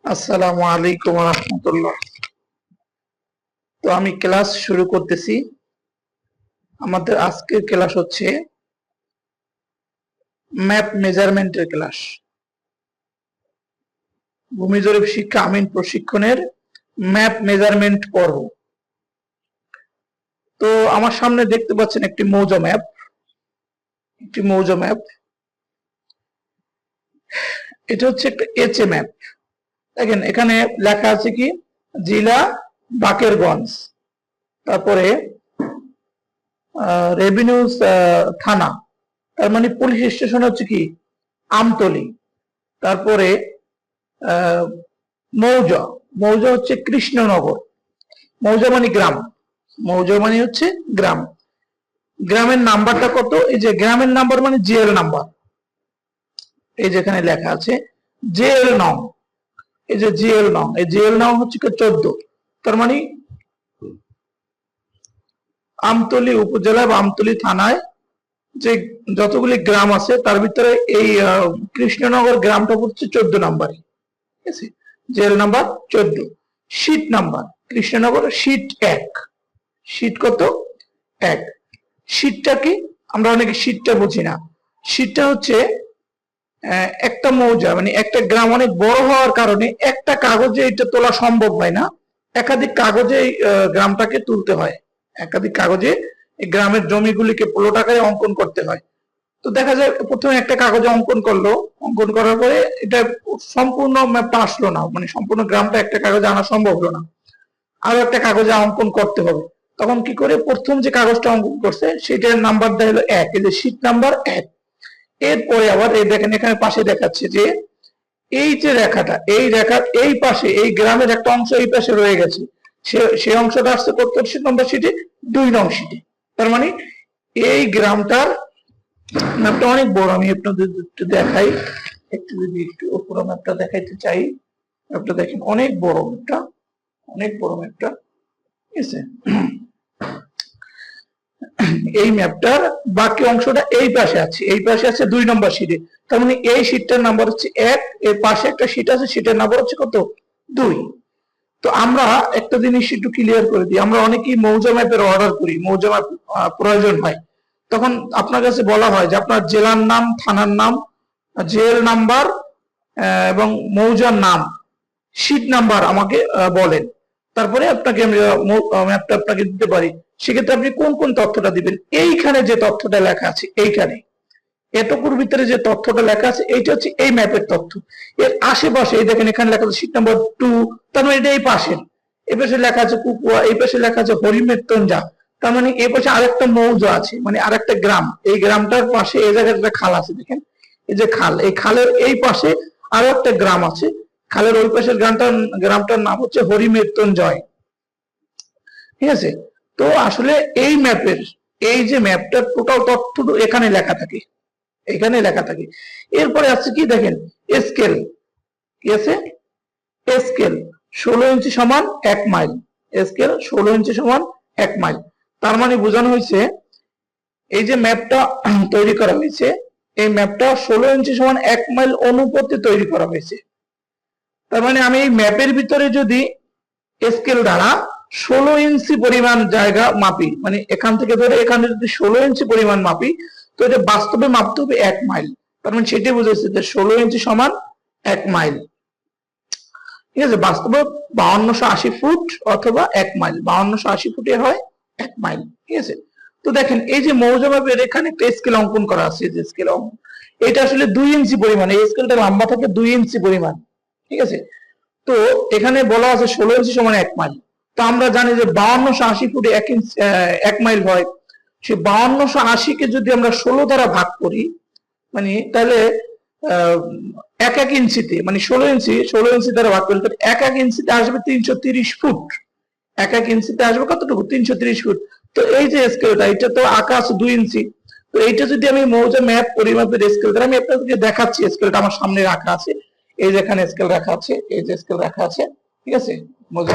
আসসালামু আলাইকুম রহমতুল্লাহ। তো আমি ক্লাস শুরু করতেছি। আমাদের আজকের ক্লাস হচ্ছে ম্যাপ মেজারমেন্টের ক্লাস। ভূমি জরিপ শিক্ষা আমিন প্রশিক্ষণের ম্যাপ মেজারমেন্ট পর্ব। তো আমার সামনে দেখতে পাচ্ছেন একটি মৌজা ম্যাপ। এটা হচ্ছে একটা এইচএ ম্যাপ। দেখেন এখানে লেখা আছে কি জেলা বাকেরগঞ্জ, তারপরে রেভিনিউ থানা, তার মানে পুলিশ স্টেশন হচ্ছে কি আমতলী, তারপরে মৌজা মৌজা হচ্ছে কৃষ্ণনগর। মৌজা মানে গ্রাম, মৌজা মানে হচ্ছে গ্রাম। গ্রামের নাম্বারটা কত? এই যে গ্রামের নাম্বার মানে জিএল নাম্বার, এই যেখানে লেখা আছে জেএল নং। এই যে জিএল নং, এই জিএল নং হচ্ছে 14। তার মানে আমতলী উপজেলা বা আমতলী থানায় যে যতগুলি গ্রাম আছে তার ভিতরে এই কৃষ্ণনগর গ্রামটা হচ্ছে 14 নাম্বারে। ঠিক আছে, JL number 14। Sheet number Krishnanagar sheet 1। Sheet কত? 1। শীটটা কি? আমরা অনেকে শীটটা বুঝি না। শীটটা হচ্ছে একটা মৌজা মানে একটা গ্রাম অনেক বড় হওয়ার কারণে একটা কাগজে এটা তোলা সম্ভব হয় না, একাধিক কাগজে গ্রামটাকে তুলতে হয়। একাধিক কাগজে এই গ্রামের জমিগুলিকে প্লট আকারে অঙ্কন করতে হয়। তো দেখা যায় প্রথমে একটা কাগজে অঙ্কন করলো, অঙ্কন করার পরে এটা সম্পূর্ণ ম্যাপটা আসলো না, মানে সম্পূর্ণ গ্রামটা একটা কাগজে আনা সম্ভব হলো না, আরো একটা কাগজে অঙ্কন করতে হবে। তখন কি করে? প্রথম যে কাগজটা অঙ্কন করছে সেটার নাম্বার দেওয়া হলো 1, এই যে শীট নাম্বার 1। এরপরে আবার এই দেখেন এখানে পাশে দেখাচ্ছে যে এই যে রেখাটা, এই রেখার এই পাশে এই গ্রামের একটা অংশ এই পাশে রয়ে গেছে, সেই অংশটা আসছে কত নম্বর শীটে? 2 নং শীটে। তার মানে এই গ্রামটার ম্যাপটা অনেক বড়। আমি আপনাদের একটু দেখাই, একটু যদি একটু পুরো ম্যাপটা দেখাইতে চাই। ম্যাপটা দেখেন অনেক বড় ম্যাপটা, অনেক বড় ম্যাপটা। ঠিক আছে, এই ম্যাপটার বাকি অংশটা এই পাশে আছে, এই পাশে আছে 2 নম্বর শীটে। তার মানে এই শীটটার নাম্বার হচ্ছে 1, এর পাশে একটা শীট আছে সেটার নাম্বার হচ্ছে কত? 2। তো আমরা একটা জিনিস একটু ক্লিয়ার করে দিই, আমরা অনেকেই মৌজা ম্যাপের অর্ডার করি, মৌজা ম্যাপ প্রয়োজন হয়, তখন আপনার কাছে বলা হয় যে আপনার জেলার নাম, থানার নাম, জেল নাম্বার এবং মৌজার নাম, শীট নাম্বার আমাকে বলেন, তারপরে আপনাকে আমি ম্যাপটা আপনাকে দিতে পারি। সেক্ষেত্রে আপনি কোন কোন তথ্যটা দিবেন? এইখানে যে তথ্যটা লেখা আছে, এইখানে এতটুকুর ভিতরে যে তথ্যটা লেখা আছে এইটা হচ্ছে এই ম্যাপের তথ্য। এর আশেপাশে এই দেখেন এখানে লেখা আছে শীট নাম্বার 2, তার মানে এটা এই পাশে। এই পাশে লেখা আছে কুকুয়া, এই পাশে লেখা আছে হরিমেত্তঞ্জা, তার মানে এই পাশে আরেকটা মৌজা আছে, মানে আরেকটা গ্রাম। এই গ্রামটার পাশে এই জায়গায় একটা খাল আছে, দেখেন এই যে খাল, এই খালের এই পাশে আরো একটা গ্রাম আছে, খালের ওই পাশের গ্রামটার নাম হচ্ছে হরিমেত্তঞ্জয়। ঠিক আছে, তো আসলে এই ম্যাপের এই যে ম্যাপটার টোটাল তথ্য এখানে লেখা থাকে, এখানে লেখা থাকে। এরপরে আছে কি দেখেন স্কেল, কি আছে? স্কেল 16 ইঞ্চি সমান 1 মাইল। স্কেল 16 ইঞ্চি সমান 1 মাইল। তার মানে বোঝানো হয়েছে এই যে ম্যাপটা তৈরি করা হয়েছে, এই ম্যাপটা 16 ইঞ্চি সমান 1 মাইল অনুপাতে তৈরি করা হয়েছে। তার মানে আমি এই ম্যাপের ভিতরে যদি স্কেল দ্বারা 16 ইঞ্চি পরিমাণ জায়গা মাপি, মানে এখান থেকে ধরে এখানে যদি 16 ইঞ্চি পরিমাণ মাপি, তো এটা বাস্তবে মাপতে হবে 1 মাইল। তার মানে সেটাই বুঝেছে যে 16 ইঞ্চি সমান 1 মাইল। ঠিক আছে, বাস্তবে 5280 ফুট অথবা 1 মাইল, 5280 ফুটে হয় 1 মাইল। ঠিক আছে, তো দেখেন এই যে মৌজা ম্যাপের এখানে একটা স্কেল অঙ্কন করা আছে, যে স্কেল এটা আসলে 2 ইঞ্চি পরিমাণ, এই স্কেলটা লম্বা থাকে 2 ইঞ্চি পরিমাণ। ঠিক আছে, তো এখানে বলা আছে 16 ইঞ্চি সমান 1 মাইল। তো আমরা জানি যে 5280 ফুটে 1 মাইল হয়। সেই 5280 কে যদি আমরা 16 দ্বারা ভাগ করি, মানে তাহলে এক এক ইঞ্চিতে, মানে 16 ইঞ্চি দ্বারা ভাগ করলে এক এক ইঞ্চিতে আসবে 330 ফুট। এক এক ইঞ্চিতে আসবে কতটুকু? 330 ফুট। তো এই যে স্কেলটা, এটা তো আঁকা আছে 2 ইঞ্চি, তো এইটা যদি আমি মৌজা ম্যাপ পরিমাপের স্কেল দ্বারা আমি আপনাদেরকে দেখাচ্ছি, স্কেলটা আমার সামনে রাখা আছে, এই যে এখানে স্কেল রাখা আছে, এই যে স্কেল রাখা আছে। ঠিক আছে, মৌজা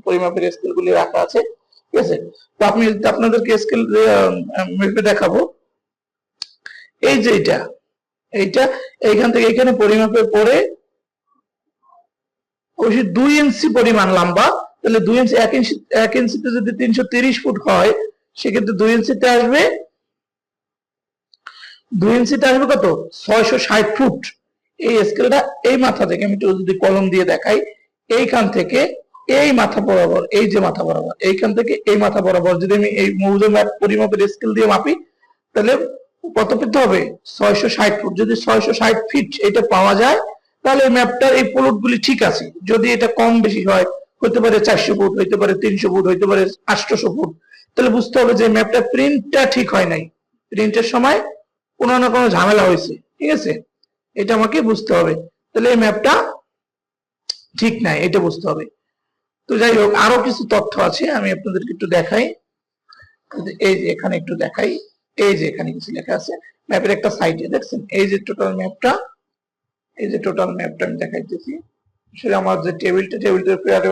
পরিমাপের স্কেল গুলি রাখা আছে। ঠিক আছে, তো আপনি আপনাদেরকে স্কেল মেপে দেখাবো। এই যে এইটা, এইটা এইখান থেকে এখানে পরিমাপের পরে অবশ্যই 2 ইঞ্চি পরিমাণ লম্বা, তাহলে 2 ইঞ্চি 1 ইঞ্চিতে যদি 330 ফুট হয়, সেক্ষেত্রে 2 ইঞ্চিতে আসবে 2 ইঞ্চিতে আসবে কত? 660 ফুট। এই স্কেলটা এই মাথা থেকে আমি একটু যদি কলম দিয়ে দেখাই, এইখান থেকে এই মাথা বরাবর, এই যে মাথা বরাবর, এইখান থেকে এই মাথা বরাবর যদি আমি এই মৌজা ম্যাপ পরিমাপের স্কেল দিয়ে মাপি, তাহলে কত পেতে হবে? 660 ফুট। যদি 660 ফিট এটা পাওয়া যায়, তাহলে এই ম্যাপটার এই প্লট গুলি ঠিক আছে। যদি এটা কম বেশি হয়, হতে পারে 400 ফুট, হতে পারে 300 ফুট, হতে পারে 800 ফুট, তাহলে বুঝতে হবে যে ম্যাপটা প্রিন্টটা ঠিক হয় নাই, প্রিন্টের সময় কোনো না কোনো ঝামেলা হয়েছে। ঠিক আছে, এটা আমাকে বুঝতে হবে। তাহলে এই ম্যাপটা ঠিক নাই, এটা বুঝতে হবে। তো যাই হোক, আরো কিছু তথ্য আছে, আমি আপনাদেরকে একটু দেখাই। এই যে এখানে একটু দেখাই, এই যে এখানে কিছু লেখা আছে ম্যাপের একটা সাইডে, দেখছেন? এই যে টোটাল ম্যাপটা, এই যে টোটাল ম্যাপটা আমি দেখাইতেছি। আসলে আমার যে টেবিলটার উপরে আরো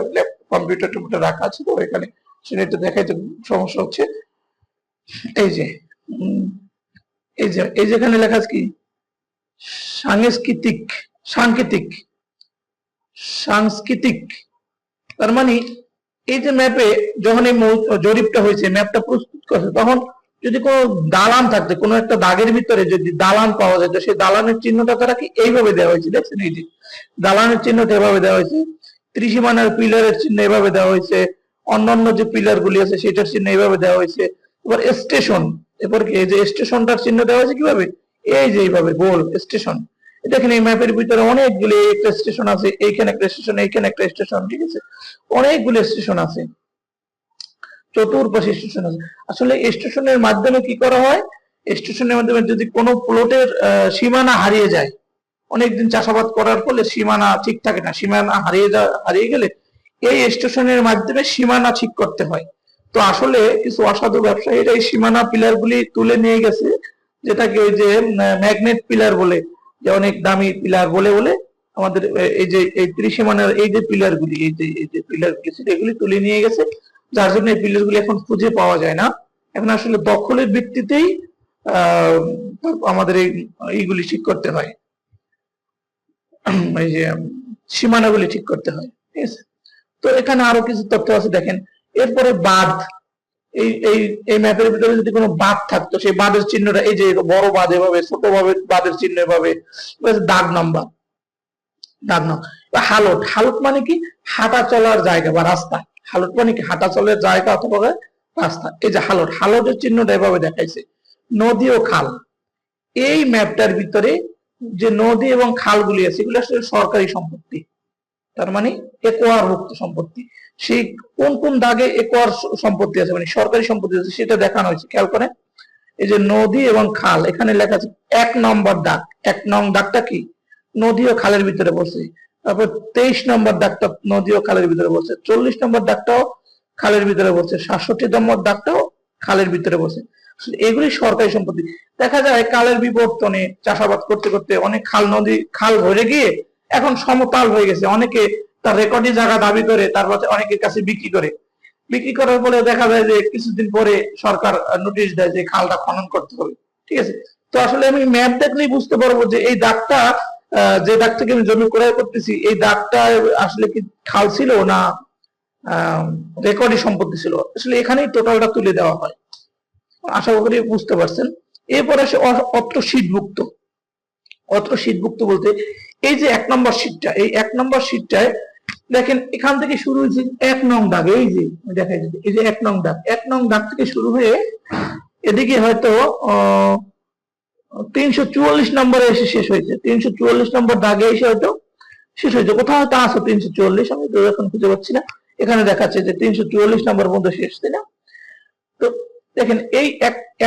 কম্পিউটারটার উপরে রাখা আছে, তো এখানে সেটা একটু দেখাইতে সমস্যা হচ্ছে। এই যে এই যে এখানে লেখা আছে কি? সাংস্কৃতিক, সাংকেতিক, সাংস্কৃতিক। তার মানে এই যে ম্যাপে যখন এই জরিপটা হয়েছে, ম্যাপটা প্রস্তুত করছে, তখন যদি কোনো দালান থাকতো, কোনো একটা দাগের ভিতরে যদি দালান পাওয়া যেত, সেই দালানের চিহ্নটা তারা কি এইভাবে দেওয়া হয়েছে, দেখছেন? এই যে দালানের চিহ্নটা এভাবে দেওয়া হয়েছে, ত্রিসীমানার পিলারের চিহ্ন এভাবে দেওয়া হয়েছে, অন্যান্য যে পিলার গুলি আছে সেটার চিহ্ন এইভাবে দেওয়া হয়েছে। এবার স্টেশন, এরপর কি এই যে স্টেশনটার চিহ্ন দেওয়া হয়েছে কিভাবে? এই যে এইভাবে গোল স্টেশন। দেখেন এই ম্যাপের ভিতরে অনেকগুলি, একটা স্টেশন আছে, এইখানে একটা স্টেশন, এইখানে একটা স্টেশন, ঠিক আছে? অনেকগুলো স্টেশন আছে, চতুর্পাশে স্টেশন আছে। আসলে স্টেশনের মাধ্যমে কি করা হয়? স্টেশনের মাধ্যমে যদি কোনো প্লটের সীমানা হারিয়ে যায়, অনেকদিন চাষাবাদ করার ফলে সীমানা ঠিক থাকে না, সীমানা হারিয়ে গেলে এই স্টেশনের মাধ্যমে সীমানা ঠিক করতে হয়। তো আসলে কিছু অসাধু ব্যবসায়ীরা এই সীমানা পিলার গুলি তুলে নিয়ে গেছে, যেটাকে ওই যে ম্যাগনেট পিলার বলে, যে অনেক দামি পিলার বলে বলে আমাদের এই যে এই ত্রিসীমানার এই যে পিলার গুলি, এই যে পিলার গুলি এগুলি তুলে নিয়ে গেছে, যার জন্য এই পিলার গুলি এখন খুঁজে পাওয়া যায় না। এখন আসলে দখলের ভিত্তিতেই আমাদের এইগুলি ঠিক করতে হয়, এই যে সীমানাগুলি ঠিক করতে হয়। ঠিক আছে, তো এখানে আরো কিছু তথ্য আছে, দেখেন। এরপরে বাঁধ, এই এই এই ম্যাপের ভিতরে যদি কোনো বাঁধ থাকতো, সেই বাঁধের চিহ্নটা এই যে বড় বাঁধ এভাবে, ছোট ভাবে বাঁধের চিহ্ন এভাবে, দাগ নাম্বার, দাগ নাম্বার। হালট, হালট মানে কি? হাঁটা চলার জায়গা বা রাস্তা। হালট মানে কি? হাঁটা চলার জায়গা অথবা রাস্তা। এই যে হালট, হালটের চিহ্নটা এভাবে দেখাইছে। নদী ও খাল, এই ম্যাপটার ভিতরে যে নদী এবং খালগুলি আছে, এগুলো আসলে সরকারি সম্পত্তি, তার মানে একোয়ার মুক্ত সম্পত্তি। সেই কোন কোন দাগে একোয়ার সম্পত্তি আছে, মানে সরকারি সম্পত্তি আছে, সেটা দেখানো হয়েছে। খেয়াল করেন, এই যে নদী এবং খাল, এখানে লেখা আছে 1 নম্বর দাগ। 1 নং দাগটা কি? নদী ও খালের ভিতরে পড়ছে। তারপর 23 নম্বর দাগটা নদী ও খালের ভিতরে পড়ছে। 40 নম্বর দাগটাও খালের ভিতরে পড়ছে। 67 নম্বর দাগটাও খালের ভিতরে পড়ছে। এগুলি সরকারি সম্পত্তি। দেখা যায় কালের বিবর্তনে চাষাবাদ করতে করতে অনেক খাল নদী, খাল ভরে গিয়ে এখন সমতল হয়ে গেছে। অনেকে তার রেকর্ডি জায়গা দাবি করে, তারপর অনেকের কাছে বিক্রি করে। বিক্রি করার পরে দেখা যায় যে কিছুদিন পরে সরকার নোটিশ দেয় যে খালটা খনন করতে হবে। ঠিক আছে, তো আসলে আমি ম্যাপ দেখলেই বুঝতে পারবো যে এই দাগটা, যে দাগ থেকে আমি জমি ক্রয় করতেছি, এই দাগটা আসলে কি খাল ছিল না রেকর্ডি সম্পত্তি ছিল। আসলে এখানেই টোটালটা তুলে দেওয়া হয়। আশা করি বুঝতে পারছেন। এরপরে আসে অত্র শীটভুক্ত। অত্র শীটভুক্ত বলতে এই যে 1 নম্বর শীটটা, এই 1 নম্বর শীটটায় দেখেন এখান থেকে শুরু হয়েছে 1 নং দাগ। এই যে দেখাই দিচ্ছি, এই যে 1 নং দাগ, 1 নং দাগ থেকে শুরু হয়ে এদিকে হয়তো 344 নম্বরে এসে শেষ হয়েছে। 344 নম্বর দাগে এসে হয়তো শেষ হয়েছে। কোথাও হয়তো আছে 344, আমি তো এখন খুঁজে পাচ্ছি না। এখানে দেখাচ্ছে যে 344 নম্বর পর্যন্ত শেষ, তাই না? তো দেখেন এই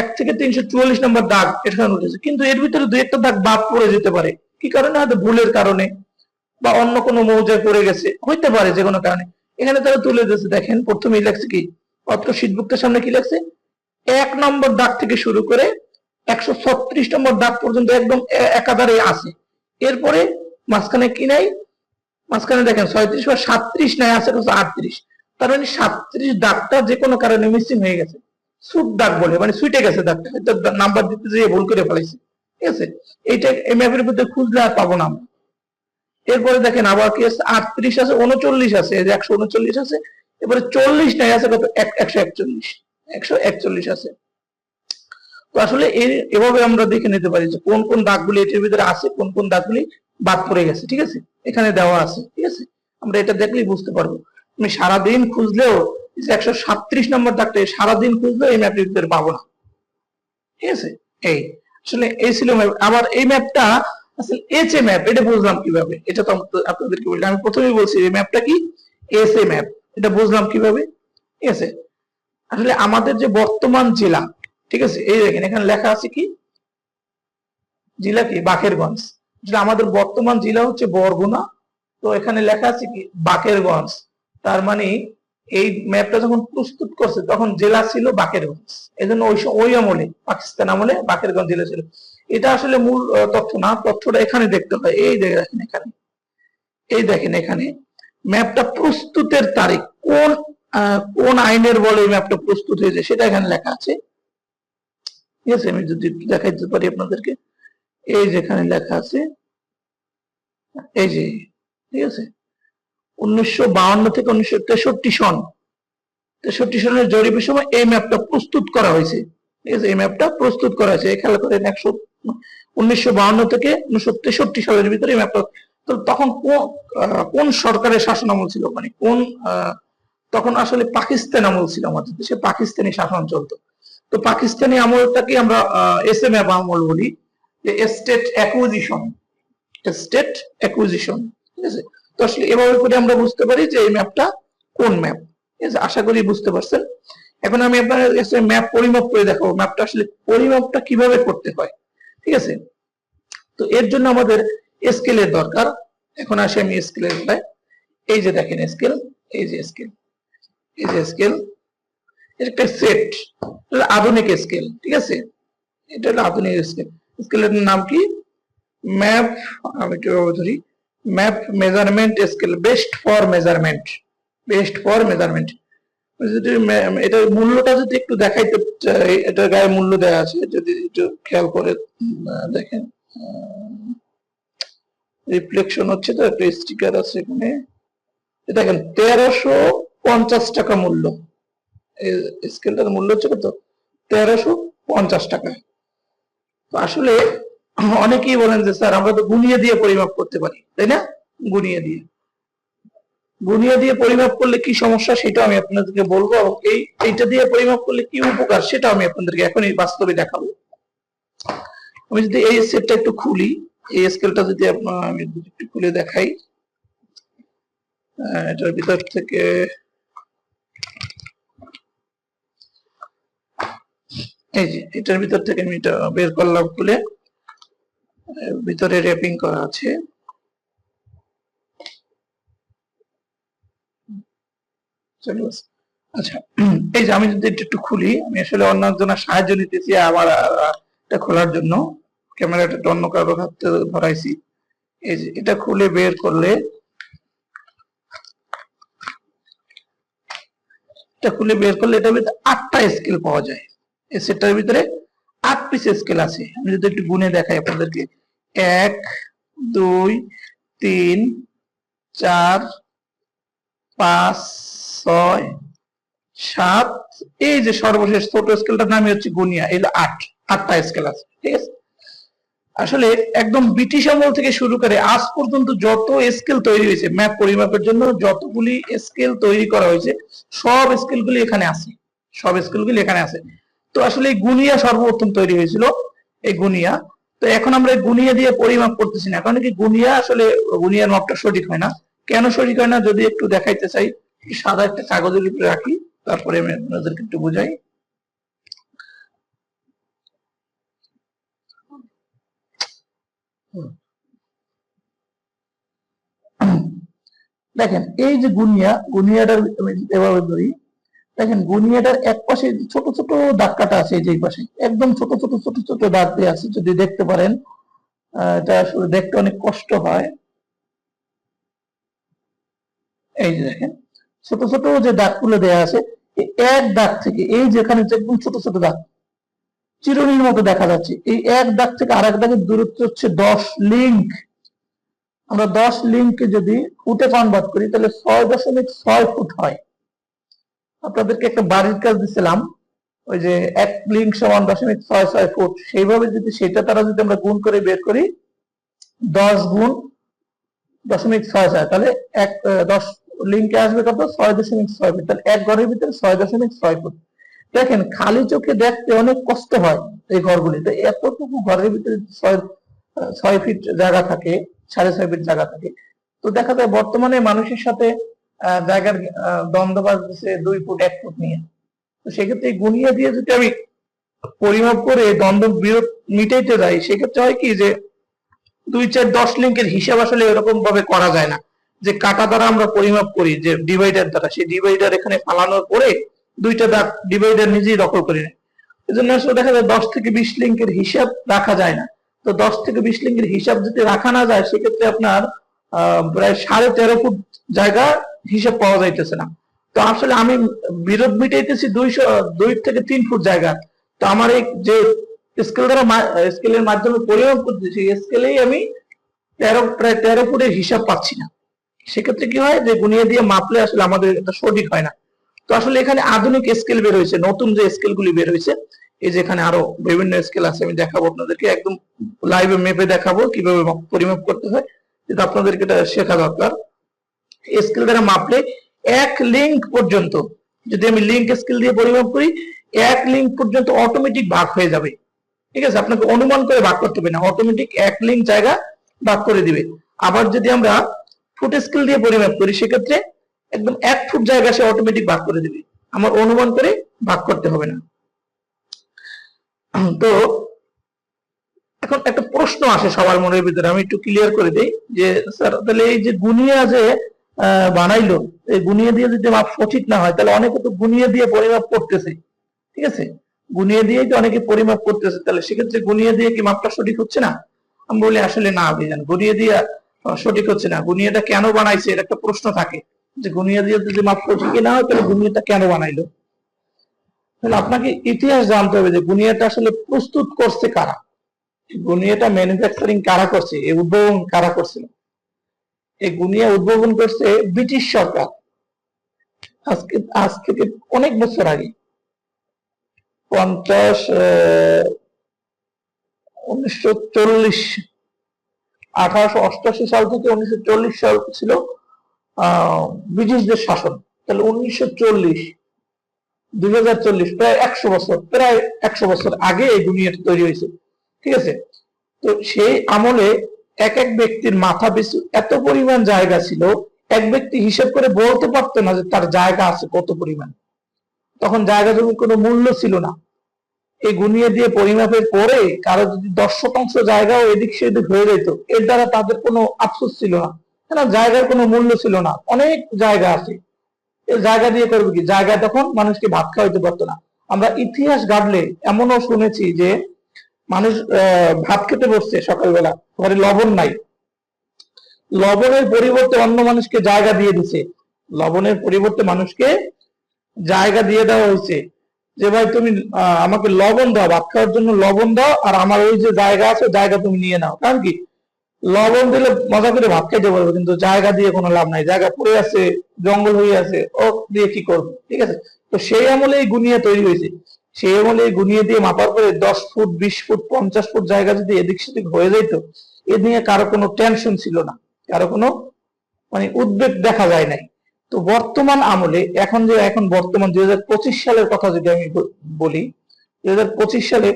1 থেকে 344 নম্বর দাগ এখানে উঠেছে, কিন্তু এর ভিতরে 2-1টা দাগ বাদ পড়ে যেতে পারে। কি কারণে? হয়তো ভুলের কারণে বা অন্য কোনো মৌজায় পড়ে গেছে, হইতে পারে যে কোনো কারণে। এখানে তারা তুলে দিয়েছে, দেখেন প্রথমেই লেখছে কি? অত্র শীটভুক্তের সামনে কি লেখছে? 1 নম্বর দাগ থেকে শুরু করে 136 নম্বর দাগ পর্যন্ত একদম একাধারে আছে। এরপরে মাঝখানে কি নাই? মাঝখানে দেখেন 36 বা 37 নাই, আছে 38। তার মানে 37 দাগটা যে কোনো কারণে মিসিং হয়ে গেছে। সুট দাগ বলে, মানে সুইটে গেছে দাগটা, নাম্বার দিতে যেয়ে ভুল করে ফেলাইছে। ঠিক আছে, এইটা এই ম্যাপের ভিতরে খুঁজলে আর পাবো না আমরা। এরপরে দেখেন আবার কি আছে, 38 আছে, 39 আছে, 139 আছে, এবারে 40 নাই, আছে কত, 141, 141 আছে। তো আসলে এভাবে আমরা দেখে নিতে পারি যে কোন কোন দাগগুলি এটার ভিতরে আছে, কোন কোন দাগগুলি বাদ পড়ে গেছে। ঠিক আছে, এখানে দেওয়া আছে। ঠিক আছে, আমরা এটা দেখলেই বুঝতে পারবো। আমি সারাদিন খুঁজলেও 137 নম্বর দাগটা সারাদিন খুঁজলেও এই ম্যাপের ভিতরে পাবো না। ঠিক আছে, এই আসলে এই ছিল ম্যাপ। আবার এই ম্যাপটা আসলে এসএ ম্যাপ, এটা বুঝলাম কিভাবে? এটা তো আপনাদেরকে বলি, আমি প্রথমেই বলছি এই ম্যাপটা কি এসএ ম্যাপ, এটা বুঝলাম কিভাবে? ঠিক আছে, আসলে আমাদের যে বর্তমান জেলা, ঠিক আছে, এই দেখেন এখানে লেখা আছে কি, জেলা কি বাকেরগঞ্জ। আমাদের বর্তমান জেলা হচ্ছে বরগুনা, তো এখানে লেখা আছে কি বাকেরগঞ্জ। তার মানে এই ম্যাপটা যখন প্রস্তুত করছে তখন জেলা ছিল বাকেরগঞ্জ, এই জন্য ওই আমলে, পাকিস্তান আমলে বাকেরগঞ্জ জেলা ছিল। এটা আসলে মূল তথ্য না, তথ্যটা এখানে দেখতে হয়। এই দেখেন এখানে, এই দেখেন এখানে ম্যাপটা প্রস্তুতের তারিখ, কোন আইনের বলে এই ম্যাপটা প্রস্তুত হয়েছে সেটা এখানে লেখা আছে। ঠিক আছে, আমি যদি দেখাইতে পারি আপনাদেরকে, এই যেখানে লেখা আছে, এই যে, ঠিক আছে, 1952 থেকে 1963 সন, 63 সনের জরিপের সময় এই ম্যাপটা প্রস্তুত করা হয়েছে। ঠিক আছে, এই ম্যাপটা প্রস্তুত করা হয়েছে, খেয়াল করেন 1952 থেকে 1963 সালের ভিতরে এই ম্যাপটা। তো তখন কোন সরকারের শাসন আমল ছিল, মানে কোন তখন আসলে পাকিস্তান আমল ছিল, আমাদের দেশে পাকিস্তানি শাসন চলতো। তো পাকিস্তানি আমলটাকে আমরা এসএ ম্যাপ আমল বলি, যে স্টেট অ্যাকুইজিশন, স্টেট অ্যাকুইজিশন। ঠিক আছে, তো আসলে এভাবে করে আমরা বুঝতে পারি যে এই ম্যাপটা কোন ম্যাপ। ঠিক আছে, আশা করি বুঝতে পারছেন। এখন আমি আপনার ম্যাপ পরিমাপ করে দেখাবো, ম্যাপটা আসলে পরিমাপটা কিভাবে করতে হয়। ঠিক আছে, তো এর জন্য আমাদের স্কেলের দরকার। এখন আসি আমি স্কেলের বেলায়। এই যে দেখেন স্কেল, এই যে স্কেল, এই যে স্কেল, একটা সেট, আধুনিক স্কেল। ঠিক আছে, এটা হলো আধুনিক স্কেল। স্কেলের নাম কি, ম্যাপ, আমি একটু ধরি, map measurement scale, best for measurement, best for measurement. যদি এটার মূল্যটা যদি একটু দেখাইতে চাই, এটার গায়ে মূল্য দেওয়া আছে, যদি একটু খেয়াল করে দেখেন, রিফ্লেকশন হচ্ছে তো, একটা স্টিকার আছে এখানে, দেখেন 1350 টাকা মূল্য। এই স্কেলটার মূল্য হচ্ছে কত, 1350 টাকা। তো আসলে অনেকেই বলেন যে স্যার আমরা তো গুনিয়ে দিয়ে পরিমাপ করতে পারি, তাই না? গুনিয়ে দিয়ে, গুনিয়ে দিয়ে পরিমাপ করলে কি সমস্যা সেটা আমি আপনাদেরকে বলবো, এবং এইটা দিয়ে পরিমাপ করলে কি উপকার সেটা আমি আপনাদেরকে এখনই বাস্তবে দেখাবো। আমি যদি এই সেটটা একটু খুলি, এই স্কেলটা যদি আমি একটু খুলে দেখাই, এটার ভিতর থেকে এই যে এটার ভিতর থেকে আমি এটা বের করলাম, খুলে ভিতরে র্যাপিং করা আছে। আচ্ছা, এই যে আমি যদি একটু খুলি, আমি আসলে অন্য একজনের সাহায্য নিতেছি আমার এটা খোলার জন্য, ক্যামেরাটা অন্য কারো হাতে ধরাইছি। এই যে এটা খুলে বের করলে, এটা খুলে বের করলে এটার ভিতরে 8টা স্কেল পাওয়া যায়। এই সেটটার ভিতরে 8 পিস স্কেল আছে। আমি যদি একটু গুনে দেখাই আপনাদেরকে, 1 2 3 4 5 6 7, এই যে সর্বশেষ ছোট স্কেলটার নামই হচ্ছে গুনিয়া, এই 8টা স্কেল আছে। ঠিক আছে, আসলে একদম ব্রিটিশ আমল থেকে শুরু করে আজ পর্যন্ত যত স্কেল তৈরি হয়েছে ম্যাপ পরিমাপের জন্য, যতগুলি স্কেল তৈরি করা হয়েছে সব স্কেলগুলি এখানে আছে, সব স্কেলগুলি এখানে আছে। তো আসলে এই গুনিয়া সর্বপ্রথম তৈরি হয়েছিল, এই গুনিয়া। তো এখন আমরা এই গুনিয়া দিয়ে পরিমাপ করতেছি না, কারণ কি গুনিয়া আসলে গুনিয়ার মাপটা সঠিক হয় না। কেন সঠিক হয় না যদি একটু দেখাইতে চাই, সাদা একটা কাগজের উপরে রাখি, তারপরে আমি আপনাদেরকে একটু বুঝাই। দেখেন এই যে গুনিয়াটার এভাবে ধরি, দেখেন গুনিয়াটার এক পাশে ছোট ছোট দাগ কাটা আছে, এই যে পাশে একদম ছোট ছোট ছোট ছোট দাগ দিয়ে আছে, যদি দেখতে পারেন। এটা আসলে দেখতে অনেক কষ্ট হয়। এই যে দেখেন ছোট ছোট যে দাগগুলো দেয়া আছে, এক দাগ থেকে, এই যেখানে একদম ছোট ছোট দাগ চিরুনির মতো দেখা যাচ্ছে, এই এক দাগ থেকে আরেক দাগের দূরত্ব হচ্ছে 10 লিঙ্ক, আমরা 10 লিঙ্ককে যদি ফুটে কনভার্ট করি তাহলে 6.6 ফুট হয়। আপনাদেরকে একটা বাড়ির কাজ দিছিলাম, ওই যে 1 লিঙ্ক সমান 0.66 ফুট, সেইভাবে যদি সেটা তারা যদি আমরা গুণ করে বের করি 10 গুণ 0.66, তাহলে 10 লিঙ্কে আসবে কত? 6.6 ফুট। তাহলে এক ঘরের ভিতরে 6.6 ফুট। দেখেন খালি চোখে দেখতে অনেক কষ্ট হয় এই ঘরগুলি, তো এতটুকু ঘরের ভিতরে 6 ফিট জায়গা থাকে, 6.5 ফিট জায়গা থাকে। তো দেখা যায় বর্তমানে মানুষের সাথে জায়গার দ্বন্দ্ব বাজছে 2 ফুট 1 ফুট নিয়ে। তো সেক্ষেত্রে গুনিয়া দিয়ে যদি আমি পরিমাপ করে দ্বন্দ্ব বিরোধ মিটাইতে যাই, সেক্ষেত্রে হয় কি যে 2, 4, 10 লিঙ্কের হিসাব আসলে এরকম ভাবে করা যায় না। যে কাটা দ্বারা আমরা পরিমাপ করি, যে ডিভাইডার দ্বারা, সেই ডিভাইডার এখানে ফালানোর পরে দুইটা দাগ ডিভাইডার নিজেই দখল করে নেয়। এজন্য আসলে দেখা যায় 10 থেকে 20 লিঙ্কের হিসাব রাখা যায় না। তো 10 থেকে 20 লিঙ্কের হিসাব যদি রাখা না যায়, সেক্ষেত্রে আপনার প্রায় 13.5 ফুট জায়গা হিসাব পাওয়া যাইতেছে না। তো আসলে আমি বিরোধ মিটাইতেছি 2 থেকে 3 ফুট জায়গা। তো আমার এই যে স্কেল দ্বারা স্কেলের মাধ্যমে পরিমাপ করতেছি, স্কেলেই আমি প্রায় 13 ফুটের হিসাব পাচ্ছি না। সেক্ষেত্রে কি হয় যে গুনিয়ে দিয়ে মাপলে আসলে আমাদের এটা সঠিক হয় না। তো আসলে এখানে আধুনিক স্কেল বের হয়েছে, নতুন যে স্কেল গুলি বের হয়েছে, এই যে এখানে আরো বিভিন্ন স্কেল আছে, আমি দেখাবো আপনাদেরকে, একদম লাইভে মেপে দেখাবো কিভাবে পরিমাপ করতে হয়, যেটা আপনাদেরকে এটা শেখা দরকার। স্কেল দ্বারা মাপলে 1 লিঙ্ক পর্যন্ত, যদি আমি লিঙ্ক স্কেল দিয়ে পরিমাপ করি, 1 লিঙ্ক পর্যন্ত অটোমেটিক ভাগ হয়ে যাবে। ঠিক আছে, আপনাকে অনুমান করে ভাগ করতে হবে না, অটোমেটিক 1 লিঙ্ক জায়গা ভাগ করে দিবে। আবার যদি আমরা ফুট স্কেল দিয়ে পরিমাপ করি, সেক্ষেত্রে একদম 1 ফুট জায়গা সে অটোমেটিক ভাগ করে দিবে, আমার অনুমান করে ভাগ করতে হবে না। তো এখন একটা প্রশ্ন আসে সবার মনের ভিতরে, আমি একটু ক্লিয়ার করে দিই যে স্যার তাহলে এই যে গুনিয়া যে বানাইলো, এই গুনিয়া দিয়ে যদি মাপ সঠিক না হয়, তাহলে অনেকে তো গুনিয়া দিয়ে পরিমাপ করতেছে, ঠিক আছে, গুনিয়ে দিয়ে তো অনেকে পরিমাপ করতেছে, তাহলে সেক্ষেত্রে গুনিয়ে দিয়ে কি মাপটা সঠিক হচ্ছে না? আমি বলি আসলে না ভাইজান, গুনিয়ে দিয়ে সঠিক হচ্ছে না। গুনিয়াটা কেন বানাইছে এর একটা প্রশ্ন থাকে, যে গুনিয়া দিয়ে যদি মাপ সঠিকই না হয়, তাহলে গুনিয়াটা কেন বানাইলো? তাহলে আপনাকে ইতিহাস জানতে হবে যে গুনিয়াটা আসলে প্রস্তুত করছে কারা, গুনিয়াটা ম্যানুফ্যাকচারিং কারা করছে, এই উদ্ভাবন কারা করছিল। এই গুনিয়া উদ্ভাবন করছে ব্রিটিশ সরকার, আজ থেকে অনেক বছর আগে, 1940, 1888 সাল থেকে 1940 সাল ছিল ব্রিটিশদের শাসন। তাহলে 1940, 2040, প্রায় 100 বছর আগে এই দুনিয়াটা তৈরি হয়েছে। ঠিক আছে, তো সেই আমলে এক এক ব্যক্তির মাথা পিছু এত পরিমাণ জায়গা ছিল, এক ব্যক্তি হিসাব করে বলতে পারতো না যে তার জায়গা আছে কত পরিমাণ। তখন জায়গা জমির কোনো মূল্য ছিল না। এই গুনিয়ে দিয়ে পরিমাপের পরে কারো যদি 10% জায়গাও এদিক সেদিক হয়ে যেত, এর দ্বারা তাদের কোনো আফসোস ছিল না, কেন জায়গার কোনো মূল্য ছিল না, অনেক জায়গা আছে, এই জায়গা দিয়ে করবে কি? জায়গা তখন মানুষকে ভাত খাওয়াইতে পারতো না। আমরা ইতিহাস ঘাটলে এমনও শুনেছি যে মানুষ ভাত খেতে বসছে সকালবেলা, ঘরে লবণ নাই, লবণের পরিবর্তে অন্য মানুষকে জায়গা দিয়ে দিছে, লবণের পরিবর্তে মানুষকে জায়গা দিয়ে দেওয়া হয়েছে, যে ভাই তুমি আমাকে লবণ দাও, ভাত খাওয়ার জন্য লবণ দাও, আর আমার ওই যে জায়গা আছে জায়গা তুমি নিয়ে নাও। কারণ কি, লবণ দিলে মজা করে ভাত খাইতে পারবো, কিন্তু জায়গা দিয়ে কোনো লাভ নাই, জায়গা পড়ে আছে, জঙ্গল হয়ে আছে, ও দিয়ে কি করবো? ঠিক আছে, তো সেই আমলে এই গুনিয়া তৈরি হয়েছে। সেই আমলে এই গুনিয়া দিয়ে মাপার পরে 10 ফুট, 20 ফুট, 50 ফুট জায়গা যদি এদিক সেদিক হয়ে যেত, এ নিয়ে কারো কোনো টেনশন ছিল না, কারো কোনো মানে উদ্বেগ দেখা যায় নাই। তো বর্তমান আমলে এখন বর্তমান 2025 সালের কথা যদি আমি বলি, 2025 সালে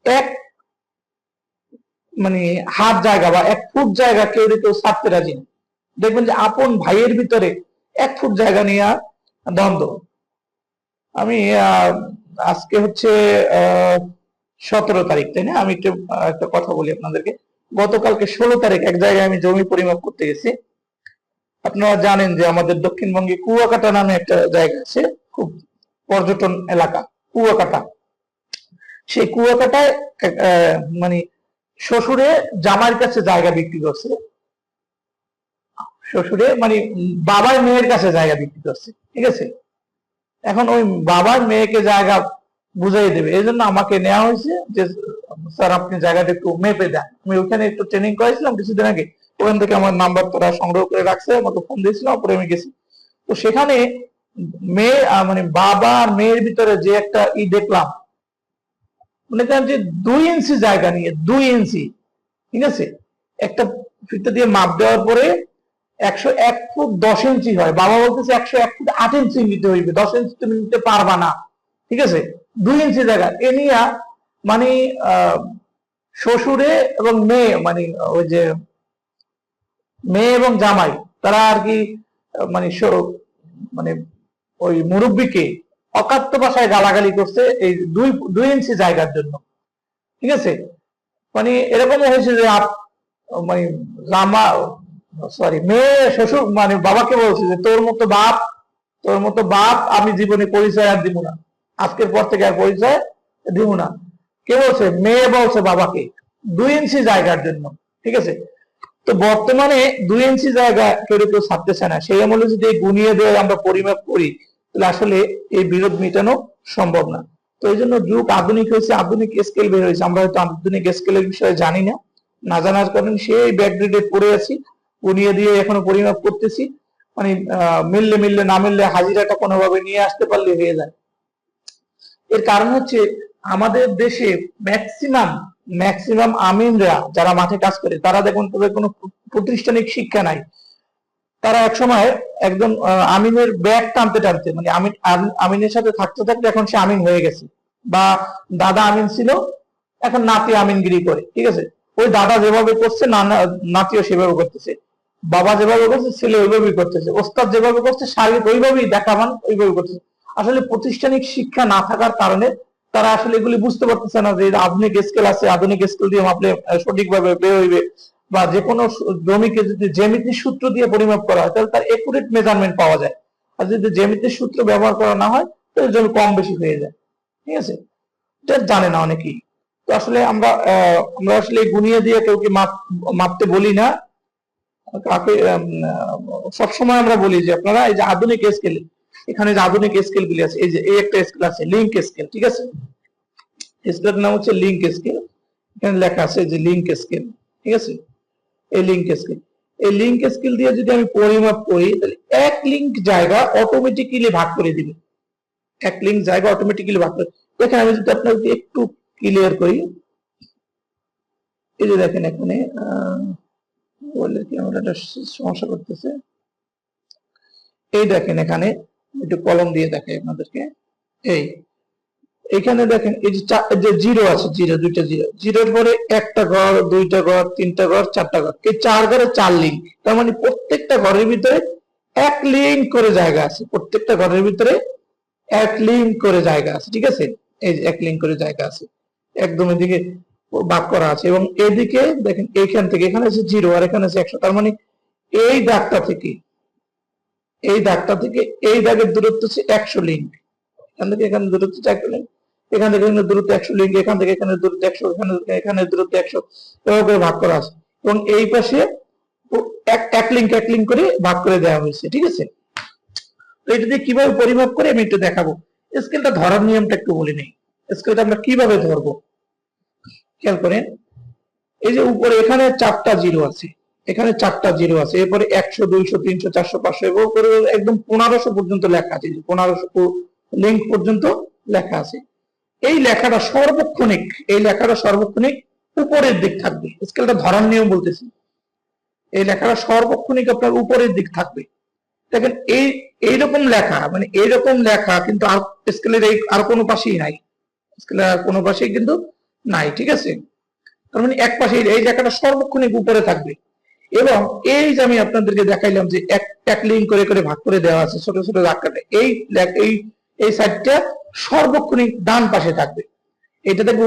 এক মানে হাত জায়গা বা 1 ফুট জায়গা কেউ ছাড়তে রাজি না। দেখবেন যে আপন ভাইয়ের ভিতরে 1 ফুট জায়গা নিয়ে দ্বন্দ্ব। আমি আজকে হচ্ছে 17 তারিখ, তাই না? আমি একটা কথা বলি আপনাদেরকে। গতকালকে 16 তারিখ এক জায়গায় আমি জমি পরিমাপ করতে গেছি। আপনারা জানেন যে আমাদের দক্ষিণবঙ্গে কুয়াকাটা নামে একটা জায়গা আছে, খুব পর্যটন এলাকা কুয়াকাটা। সেই কুয়াকাটায় মানে শ্বশুরে জামাইয়ের কাছে জায়গা বিক্রি করছে, শ্বশুরে মানে বাবার মেয়ের কাছে জায়গা বিক্রি করছে। ঠিক আছে, এখন ওই বাবার মেয়েকে জায়গা বুঝাই দেবে, এই জন্য আমাকে নেওয়া হয়েছে যে স্যার আপনি জায়গাটা একটু মেপে দেন। আমি ওখানে একটু ট্রেনিং করেছিলাম কিছুদিন আগে, ওখান থেকে আমার নাম্বার তারা সংগ্রহ করে রাখছে, আমাকে ফোন দিয়েছিল, পরে আমি গেছি। তো সেখানে মেয়ে মানে বাবা আর মেয়ের ভিতরে যে একটা দেখলাম, মনে করেন যে 2 ইঞ্চি জায়গা নিয়ে 2 ইঞ্চি, ঠিক আছে, একটা ফিতা দিয়ে মাপ দেওয়ার পরে 101 ফুট 10 ইঞ্চি হয়। বাবা বলতেছে 101 ফুট 8 ইঞ্চি নিতে হইবে, 10 ইঞ্চি তুমি নিতে পারবা না, ঠিক আছে। 2 ইঞ্চি জায়গা এ নিয়ে মানে শ্বশুরে এবং মেয়ে, মানে ওই যে মেয়ে এবং জামাই, তারা আর কি মানে মানে ওই মুরব্বীকে অকাট্য ভাষায় গালাগালি করছে এই 2 ইঞ্চি জায়গার জন্য, ঠিক আছে। মানে এরকমও হয়েছে যে মানে জামা সরি মেয়ে শ্বশুর মানে বাবাকে বলছে যে তোর মতো বাপ আমি জীবনে পরিচয় আর দিব না, আজকের পর থেকে আর পরিচয় দিব না। কে বলছে? মেয়ে বলছে বাবাকে, 2 ইঞ্চি জায়গার জন্য, ঠিক আছে। তো বর্তমানে 2 ইঞ্চি জায়গা কেউ ছাড়তেছে না। সেই আমলে যদি গুনিয়ে দিয়ে আমরা পরিমাপ করি, তাহলে আসলে এই বিরোধ মেটানো সম্ভব না। তো এই জন্য যুগ আধুনিক হয়েছে, আধুনিক স্কেল বের হয়েছে। আমরা হয়তো আধুনিক স্কেলের বিষয়ে জানি না, না জানার কারণে সেই ব্যাকগ্রেডে পড়ে আছি, গুনিয়ে দিয়ে এখনো পরিমাপ করতেছি। মানে মিললে না মিললে হাজিরাটা কোনোভাবে নিয়ে আসতে পারলে হয়ে যায়। এর কারণ হচ্ছে আমাদের দেশে ম্যাক্সিমাম আমিনরা যারা মাঠে কাজ করে, তারা দেখুন তাদের কোনো প্রাতিষ্ঠানিক শিক্ষা নাই। তারা একসময় একজন আমিনের ব্যাগ টানতে মানে আমিনের সাথে থাকতে থাকতে এখন সে আমিন হয়ে গেছে, বা দাদা আমিন ছিল, এখন নাতি আমিনগিরি করে, ঠিক আছে। ওই দাদা যেভাবে করছে নাতিও সেভাবে করতেছে, বাবা যেভাবে করছে ছেলে ওইভাবেই করতেছে, ওস্তাদ যেভাবে করছে শারীরিক ওইভাবেই দেখামান ওইভাবে করতেছে। আসলে প্রাতিষ্ঠানিক শিক্ষা না থাকার কারণে তারা আসলে এগুলি বুঝতে পারতেছে না যে আধুনিক স্কেল আছে, আধুনিক স্কেল দিয়ে মাপলে সঠিকভাবে বের হইবে, বা যে কোনো জমিকে যদি জ্যামিতির সূত্র দিয়ে পরিমাপ করা হয় তাহলে তার একুরেট মেজারমেন্ট পাওয়া যায়। আর যদি জ্যামিতির সূত্র ব্যবহার করা না হয় তাহলে জমি কম বেশি হয়ে যায়, ঠিক আছে। এটা জানে না অনেকেই। তো আসলে আমরা আসলে গুনিয়ে দিয়ে কেউকে মাপতে বলি না। সবসময় আমরা বলি যে আপনারা এই যে আধুনিক স্কেল, এখানে যে আধুনিক স্কেল গুলি আছে, এই যে এই একটা স্কেল আছে লিঙ্ক স্কেল, ঠিক আছে। স্কেলের নাম হচ্ছে লিঙ্ক স্কেল, এখানে লেখা আছে যে লিঙ্ক স্কেল, ঠিক আছে। এই লিঙ্ক স্কেল দিয়ে যদি আমি পরিমাপ করি তাহলে এক লিঙ্ক জায়গা অটোমেটিক্যালি ভাগ করে দিবে, এক লিঙ্ক জায়গা অটোমেটিক্যালি ভাগ করে। এখানে আমি যদি আপনাকে একটু ক্লিয়ার করি, এই যে দেখেন এখানে বললে কি আমরা একটা সমস্যা করতেছে, এই দেখেন এখানে একটু কলম দিয়ে দেখাই আপনাদেরকে। এখানে দেখেন এই যে জিরো আছে, দুইটা জিরোর পরে একটা ঘর, দুইটা ঘর, তিনটা ঘর, চারটা ঘর, এই 4 ঘরে 4 লিঙ্ক। তার মানে প্রত্যেকটা ঘরের ভিতরে 1 লিঙ্ক করে জায়গা আছে, প্রত্যেকটা ঘরের ভিতরে 1 লিঙ্ক করে জায়গা আছে, ঠিক আছে। এই যে 1 লিঙ্ক করে জায়গা আছে, একদম এদিকে ভাগ করা আছে, এবং এদিকে দেখেন এইখান থেকে এখানে আছে 0 আর এখানে আছে 100। তার মানে এই দাগটা থেকে এই দাগের দূরত্ব হচ্ছে 100 লিঙ্ক। এখান থেকে এখানে দূরত্ব 100 লিঙ্ক, এখান থেকে এখানে দূরত্ব 100 লিঙ্ক, এখান থেকে এখানে দূরত্ব 100, এখানে দূরত্ব 100, এভাবে করে ভাগ করা আছে। এবং এই পাশে এক লিঙ্ক করে ভাগ করে দেওয়া হয়েছে, ঠিক আছে। তো এটা দিয়ে কিভাবে পরিমাপ করে আমি একটু দেখাবো। স্কেলটা ধরার নিয়মটা একটু বলে নেই। স্কেলটা আমরা কিভাবে ধরবো খেয়াল করেন। এই যে উপরে এখানে 4টা জিরো আছে, এখানে 4টা জিরো আছে, এরপরে 100, 200, 300, 400, 500 এবং একদম 1500 পর্যন্ত লেখা আছে, 1500 লিঙ্ক পর্যন্ত লেখা আছে। এই লেখাটা সর্বক্ষণিক উপরের দিক থাকবে। স্কেলটা ধরার নিয়ম বলতেছি, এই লেখাটা সর্বক্ষণিক আপনার উপরের দিক থাকবে। দেখেন এইরকম লেখা, মানে এইরকম লেখা কিন্তু আর স্কেলের আর কোনো পাশেই নাই, স্কেলের আর কোনো পাশেই কিন্তু নাই, ঠিক আছে। তার মানে এক পাশে এই লেখাটা সর্বক্ষণিক উপরে থাকবে। এবং এই যে আমি আপনাদেরকে দেখাইলাম যে এক লিঙ্ক করে করে ভাগ করে দেওয়া আছে ছোট ছোট দাগ কাটে, এই সাইডটা সর্বক্ষণিক ডান পাশে থাকবে। এটা থাকবে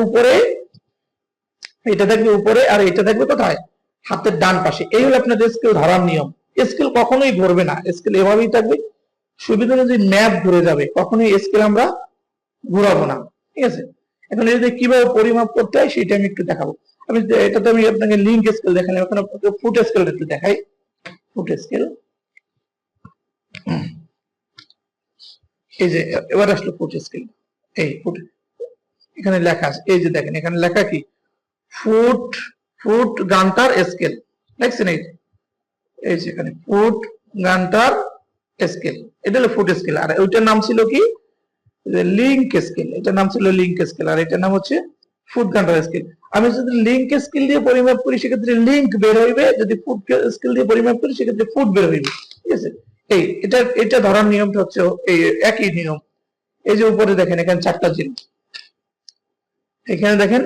উপরে, আর এটা থাকবে কোথায়? হাতের ডান পাশে। এই হলো আপনাদের স্কেল ধরার নিয়ম। স্কেল কখনোই ঘুরবে না, স্কেল এভাবেই থাকবে, সুবিধা অনুযায়ী ম্যাপ ঘুরে যাবে, কখনোই স্কেল আমরা ঘুরাবো না, ঠিক আছে। এখন এই যে কিভাবে পরিমাপ করতে হয় সেটা আমি একটু দেখাবো। এটাতে আমি আপনাকে লিঙ্ক স্কেল দেখালাম, এখন আপনাকে ফুট স্কেল একটু দেখাই। ফুট স্কেল, এই যে এবার আসলো ফুট স্কেল। এই ফুট এখানে লেখা আছে, এই যে দেখেন এখানে লেখা কি ফুট গান্টার স্কেল, দেখছেন? এই এই যে এখানে ফুট গান্টার স্কেল, এটা হলো ফুট স্কেল। আর ওইটার নাম ছিল কি, লিঙ্ক স্কেল, এটার নাম ছিল লিঙ্ক স্কেল, আর এটার নাম হচ্ছে ফুট গান্টার স্কেল। আমি যদি লিঙ্ক স্কেল দিয়ে পরিমাপ করি সেক্ষেত্রে লিঙ্ক বের হইবে, যদি ফুট স্কেল দিয়ে পরিমাপ করি সেক্ষেত্রে ফুট বের হইবে, ঠিক আছে। এটা ধরার নিয়মটা হচ্ছে এই একই নিয়ম। এই যে উপরে দেখেন এখানে 4টা জিরো, এখানে দেখেন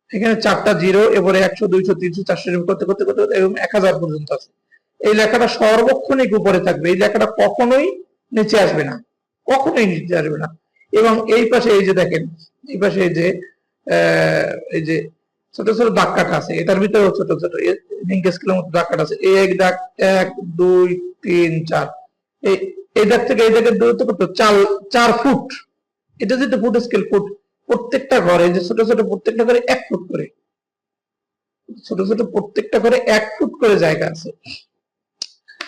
এখানে 4টা জিরো, এবারে 100 200 300 400 করতে করতে করতে এবং 1000 পর্যন্ত আছে। এই লেখাটা সর্বক্ষণিক উপরে থাকবে, এই লেখাটা কখনোই নিচে আসবে না, কখনোই নিচে আসবে না। এবং এই পাশে এই যে দেখেন, এই পাশে এই যে ছোট ছোট দাগ কাটা আছে, এটার ভিতরে ছোট ছোট লিঙ্ক স্কেলের মতো দাগ কাটা আছে। এই এক দাগ 1 2 3 4, এই দাগ থেকে এই দাগের দূরত্ব কত, 4 ফুট। এটা যেটা ফুট স্কেল, ফুট প্রত্যেকটা ঘরে যে ছোট ছোট প্রত্যেকটা ঘরে 1 ফুট করে, ছোট ছোট প্রত্যেকটা ঘরে 1 ফুট করে জায়গা আছে,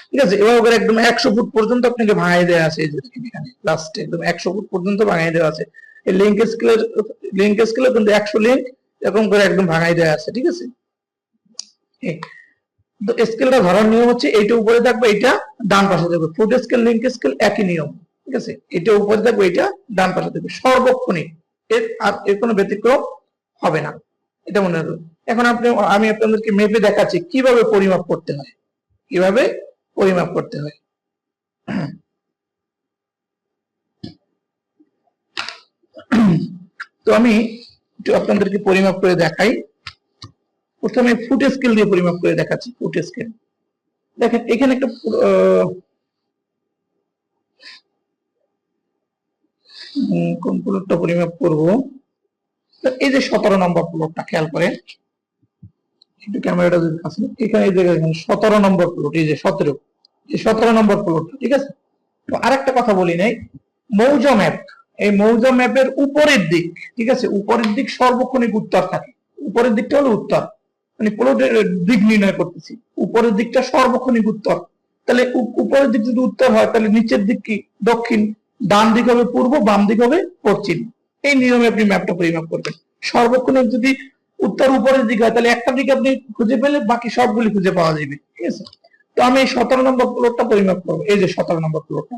ঠিক আছে। এভাবে করে একদম 100 ফুট পর্যন্ত আপনাকে ভাঙাই দেওয়া আছে, এই যে এখানে লাস্টে একদম 100 ফুট পর্যন্ত ভাঙাই দেওয়া আছে। এই লিঙ্ক স্কেলে কিন্তু 100 লিঙ্ক এরকম করে একদম ভাঙাই দেওয়া আছে, ঠিক আছে। তো স্কেলটা ধরার নিয়ম হচ্ছে এইটা উপরে থাকবে, এইটা ডান পাশে থাকবে। ফুট স্কেল লিঙ্ক স্কেল একই নিয়ম, ঠিক আছে। এটা উপরে থাকবে, এটা ডান পাশে থাকবে সর্বক্ষণিক, এর কোনো ব্যতিক্রম হবে না, এটা মনে রাখবেন। এখন আমি আপনাদেরকে মেপে দেখাচ্ছি কিভাবে পরিমাপ করতে হয়, কিভাবে পরিমাপ করতে হয়। তো আমি একটু আপনাদেরকে পরিমাপ করে দেখাই। প্রথমে ফুট স্কেল দিয়ে পরিমাপ করে দেখাচ্ছি। ফুট স্কেল দেখেন এখানে একটা কোন প্লটটা পরিমাপ করব, এই যে 17 নম্বর প্লটটা খেয়াল করেন, একটু ক্যামেরাটা যদি কাছে, এখানে এই দেখেন 17 নম্বর প্লট, এই যে 17 নম্বর প্লট, ঠিক আছে। তো আরেকটা কথা বলি নাই, মৌজা ম্যাপ, এই মৌজা ম্যাপের উপরের দিক, ঠিক আছে, উপরের দিক সর্বক্ষণিক উত্তর থাকে। উপরের দিকটা হলো উত্তর, মানে প্লটের দিক নির্ণয় করতেছি, উপরের দিকটা সর্বক্ষণিক উত্তর। তাহলে উপরের দিক যদি উত্তর হয় তাহলে নিচের দিক কি দক্ষিণ, ডান দিক হবে পূর্ব, বাম দিক হবে পশ্চিম। এই নিয়মে আপনি ম্যাপটা পরিমাপ করবেন। সর্বক্ষণিক যদি উত্তর উপরের দিক হয় তাহলে একটা দিক আপনি খুঁজে পেলে বাকি সবগুলি খুঁজে পাওয়া যাবে, ঠিক আছে। তো আমি এই 17 নম্বর প্লটটা পরিমাপ করবো। এই যে 17 নম্বর প্লটটা,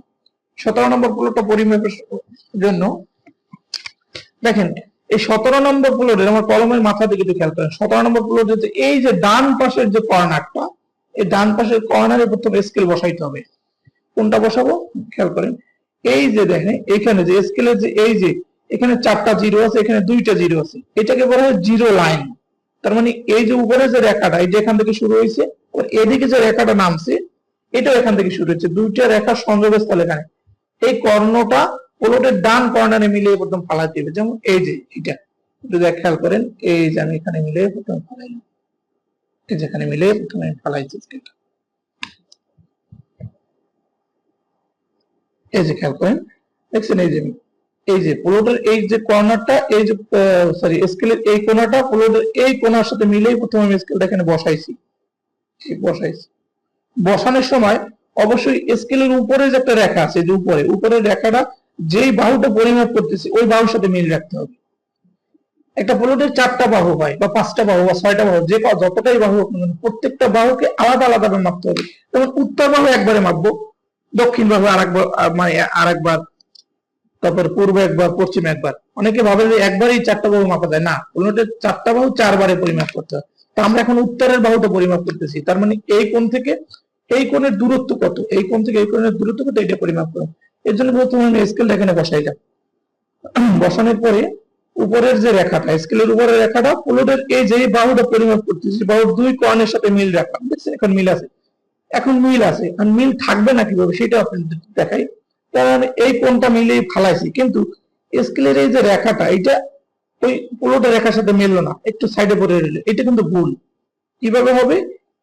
17 নম্বর প্লটটা পরিমাপের জন্য দেখেন এই 17 নম্বর প্লটের, আমার কলমের মাথা দিকে একটু খেয়াল করেন, 17 নম্বর প্লটের এই যে ডান পাশের যে কর্নারটা, এই ডান পাশের কর্নারে প্রথমে স্কেল বসাইতে হবে। কোনটা বসাবো খেয়াল করেন, এই যে দেখেন এখানে যে স্কেলের যে এই যে এখানে 4টা জিরো আছে, এখানে 2টা জিরো আছে, এটাকে বলা হয় জিরো লাইন। তার মানে এই যে উপরে যে রেখাটা, এই যে এখান থেকে শুরু হয়েছে, এদিকে যে রেখাটা নামছে এটাও এখান থেকে শুরু হচ্ছে, 2টা রেখার সংযোগস্থল এখানে। এই কর্ণটা প্লটের ডান কর্নারে মিলিয়ে প্রথম ফালাই দিবে, যেমন এই যে এটা একটু খেয়াল করেন, এই যে আমি এখানে মিলিয়ে প্রথম ফালাইলাম, এই যেখানে মিলিয়ে প্রথমে ফালাইছি স্কেলটা, এই যে খেয়াল করেন দেখছেন, এই যে প্লটের এই যে কর্নারটা, এই যে সরি স্কেলের এই কোণাটা প্লটের এই কোণার সাথে মিলিয়ে প্রথমে আমি স্কেলটা এখানে বসাইছি। বসানোর সময় অবশ্যই স্কেলের উপরে যে একটা রেখা আছে, যে উপরের রেখাটা যেই বাহুটা পরিমাপ করতেছি ওই বাহুর সাথে মিল রাখতে হবে। একটা প্লটের 4টা বাহু হয় বা 5টা বাহু বা 6টা বাহু, যে যতটাই বাহু প্রত্যেকটা বাহুকে আলাদা আলাদা ভাবে মাপতে হবে। যেমন উত্তর বাহু একবারে মাপবো, দক্ষিণ বাহু আরেকবার, মানে আরেকবার, তারপর পূর্ব একবার, পশ্চিম একবার। অনেকে ভাবে যে একবারই 4টা বাহু মাপা যায়, না, প্লটের 4টা বাহু 4 বারে পরিমাপ করতে হয়। তো আমরা এখন উত্তরের বাহুটা পরিমাপ করতেছি, তার মানে এই কোণ থেকে এই কোণের দূরত্ব কত, এই কোণ থেকে এই কোণের দূরত্ব কত, এটা পরিমাপ করো। এর জন্য প্রথমে আমি স্কেলটা এখানে বসাইলাম। বসানোর পরে উপরের যে রেখাটা, স্কেলের উপরের রেখাটা প্লটের এই যে বাহুটা পরিমাপ করতেছি, বাহুর 2 কোণের সাথে মিল রাখলাম, দেখছেন এখন মিল আছে। এখন মিল আছে, আর মিল থাকবে না কিভাবে সেটা আপনাদের দেখাই। কারণ এই কোণটা মিলিয়ে ফালাইছি, কিন্তু স্কেলের এই যে রেখাটা, এটা ওই প্লটের রেখার সাথে মিললো না, একটু সাইডে পড়ে রইল, এটা কিন্তু ভুল। কিভাবে হবে,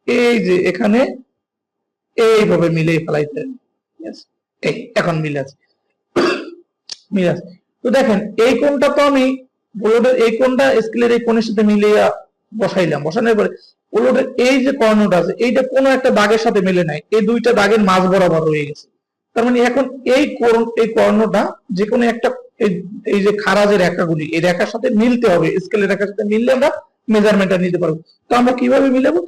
এই যে এখানে এইভাবে মিলিয়ে ফেলাইতে হবে, এই এখন মিল আছে, মিল আছে। তো দেখেন এই কোণটা তো আমি প্লটের এই কোণটা স্কেলের এই কোণের সাথে মিলিয়ে বসাইলাম, বসানোর পরে প্লটের এই যে কর্ণটা আছে এইটা কোনো একটা দাগের সাথে মিলে নাই, এই 2টা দাগের মাঝ বরাবর হয়ে গেছে। তার মানে এখন এই কর্ণটা যে কোনো একটা, এই যে খাড়া যে রেখাগুলি, এই রেখার সাথে মিলতে হবে, স্কেলের রেখার সাথে মিললে আমরা মেজারমেন্টটা নিতে পারবো। তো আমরা কিভাবে মিলাবো,